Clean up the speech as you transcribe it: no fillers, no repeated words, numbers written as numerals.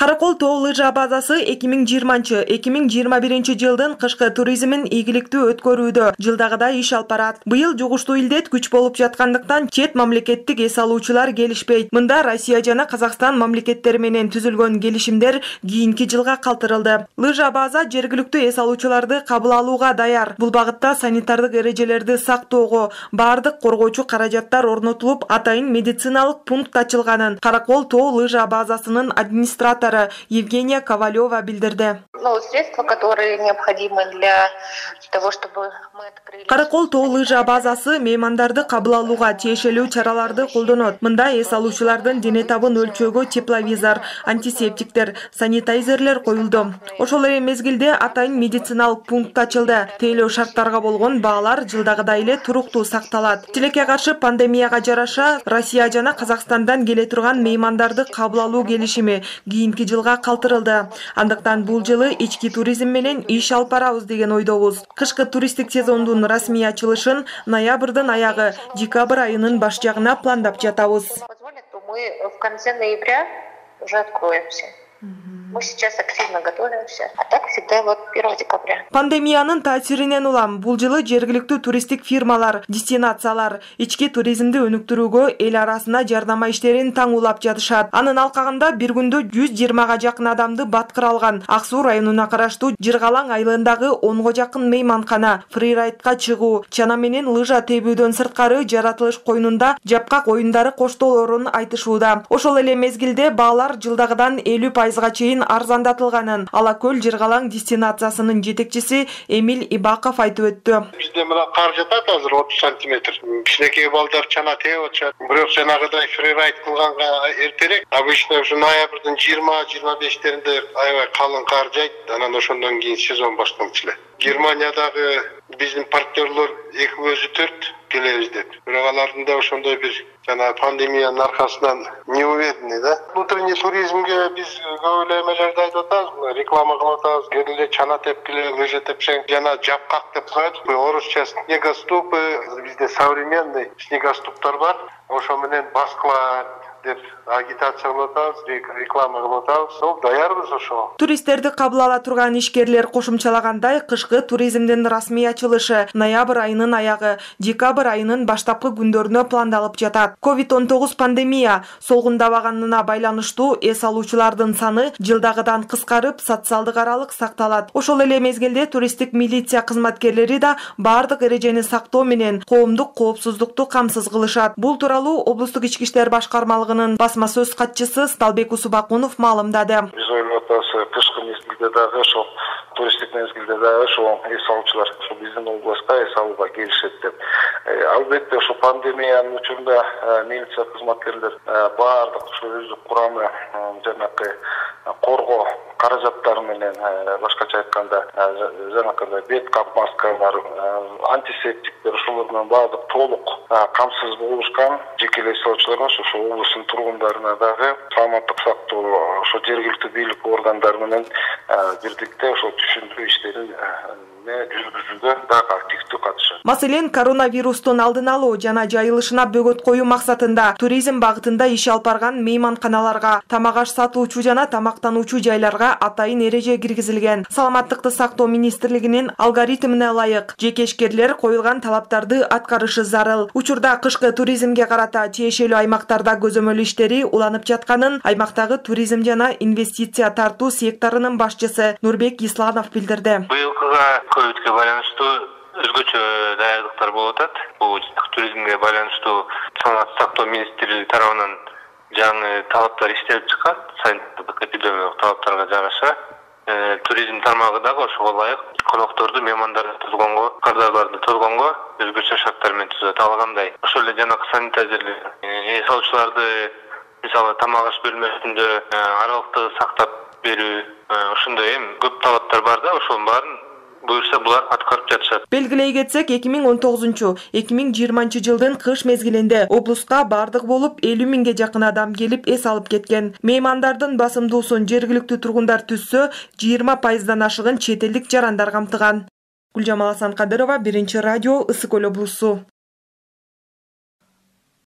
Каракол тоо лыжа базасы 2020-2021 жылдын кышкы туризмин ийгиликтүү өткөрүүдө жылдагыдай иш алып барат. Быйыл жугуштуу илдет күч болуп жаткандыктан чет мамлекеттик эс алуучулар келишпейт. Мында Россия жана Казакстан мамлекеттери менен түзүлгөн келишимдер кийинки жылга калтырылды. Лыжа база жергиликтүү эс алуучуларды кабыл алууга даяр. Бул багытта санитардык эрежелерди сактоого баардык коргоочу каражаттар орнотулуп, атайын медициналык пункт ачылганын Каракол тоо лыжа базасынын администратору Евгения Ковалева билдирди. Средства, которые необходимы для того, чтобы мы открыли. Каракол тоо лыжа базасы меймандарды кабыл алууга тиешелүү чараларды колдонот. Мында эс алуучулардын дене табын өлчөөгө тепловизор, антисептиктер, санитайзерлер коюлду. Ошол эле мезгилде атайын медициналык пункт ачылды. Тейлөө шарттарга болгон баалар жылдагыдай эле туруктуу сакталат. Тилекке каршы пандемияга жараша Россия жана Казакстандан келе турган меймандарды кабыл алуу келишими кийинки жылга калтырылды. Андыктан бул жылы ички туризм менен иш алып барабыз деген ойдобуз. Кышкы туристтик сезондун расмий ачылышын ноябрдын аягы, декабрь айынын баш жагына пландап жатабыз. Мы в конце ноября уже откроемся. Мы сейчас активно готовимся, а так всегда 1 декабря. Пандемиянын таасиринен улам бул жылы жергиликтүү туристтик фирмалар, дестинациялар ички туризмди өнүктүрүүгө эл арасына жардама иштерин таңуулап жатышат. Анын алкагында бир күндө 120га жакын адамды баткыра алган Ак Суу районуна караштуу Жыргалаң айылындагы 10га жакын мейманкана, фрирайдка чыгуу, чана менен лыжа тебүүдөн сырткары жаратылыш коюнунда жапкак оюндары коштоолорун айтышууда. Ошол эле мезгилде баалар жылдагыдан 50%га чейин арзандатылганын Алакөл Жыргалаң дестинациясынын жетекчиси Эмил Ибаков айтып өттү. Бизде мына кар жатат азыр 30 сантиметр. Кичинекей балдар чана тебип атышат. Бирок жанагыдай фрирайд кылганга эртерээк. Обычно ушу ноябрдын 20-25-теринде аябай калың кар жайт. Анан ошондон кийин сезон башталчу эле. Германиядагы биздин партнерлор 2/4 келебиз деп. Бирок алардын да ошондой бир жана пандемиянын аркасынан не уверены, да? Внутренний туризмге биз көп эле эмелерди айтып атабыз, реклама кылып атабыз. Келгиле чана тепкиле, лыжа тепсең, жана жапкак деп коет. Орусча снегоступы, бизде современный снегоступтар бар. Ошо менен баскыла деп агитация кылып атабыз, реклама кылып атабыз. Сол даярбыз ошого. Туристтерди кабыл ала турган ишкерлер кошумчалагандай, кышкы туризмдин расмий ачылышы ноябрь айынын аягы, декабрь айынын баштапкы күндөрүнө пландалып жатат. COVID-19 пандемия солгундабаганына байланыштуу эс алуучулардын саны жылдагыдан кыскарып, социалдык аралык сакталат. Ошол эле мезгилде туристтик милиция кызматкерлери да баардык эрежени сактоо менен коомдук коопсуздукту камсыз кылышат. Бул тууралуу облустук ички иштер башкармалыгынын басма сөз катчысы Сталбек Усубакунов маалымдады. Биз ойлоп атабыз, кышкы мезгилде дагы ошол туристтик мезгилде дагы ошол эс алуучулар биздин областка эс алууга келишет деп. Албетте ошо пандемиянын учурунда милиция кызматкерлер баардык ошо өздүк курамы жанакы коргоо каражаттары менен, башкача айтканда, жанакындай бет кап маскалар, антисептиктер ошолор менен баардык толук камсыз болушкан. Жекелей эс алуучуларга ошо облустун тургундарына дагы саламаттык сактоо ошо жергиликтүү бийлик органдары менен бирдикте ошо түшүндүрүү иштерин жүргүзүүдө дагы активдүү катышат. Маселен, коронавирустун алдын алуу жана жайылышына бөгөт коюу максатында туризм багытында иш алып барган мейманканаларга, тамак аш сатуучу жана тамактануучу жайларга атайын эреже киргизилген. Саламаттыкты сактоо министрлигинин алгоритмине ылайык жеке ишкерлер коюлган талаптарды аткарышы зарыл. Учурда кышкы туризмге карата тиешелүү аймактарда көзөмөл иштери уланып жатканын аймактагы туризм жана инвестиция тартуу секторунун башчысы Нурбек Исламов билдирди. Ковидке байланыштуу өзгөчө даярдыктар болуп атат. Бул туризмге байланыштуу саламаттык сактоо министрлиги тарабынан жаңы талаптар иштелип чыккан, санитардык эпидемиялык талаптарга жараша. Туризм тармагы дагы ошого ылайык конокторду, меймандарды түзгөнгө, кардарларды түзгөнгө өзгөчө шарттар менен түзөт алгандай. Ошол эле жанакы санитайзерлер эс алуучуларды мисалы тамак аш бөлмөсүндө аралыктыгы сактап берүү, ошондой көп талаптар бар да, ошонун баарын буюрса булар аткарып жатышат. Белгилей кетсек, 2019-2020 жылдын кыш мезгилинде облуска бардык болуп 50 миңге жакын адам келип эс алып кеткен. Меймандардын басымдуусун жергиликтүү тургундар түзсө, 20%дан ашыгын чет элдик жарандар камтыган. Гүлжамал Асанкадырова, Биринчи радио, Ысык Көл облусу.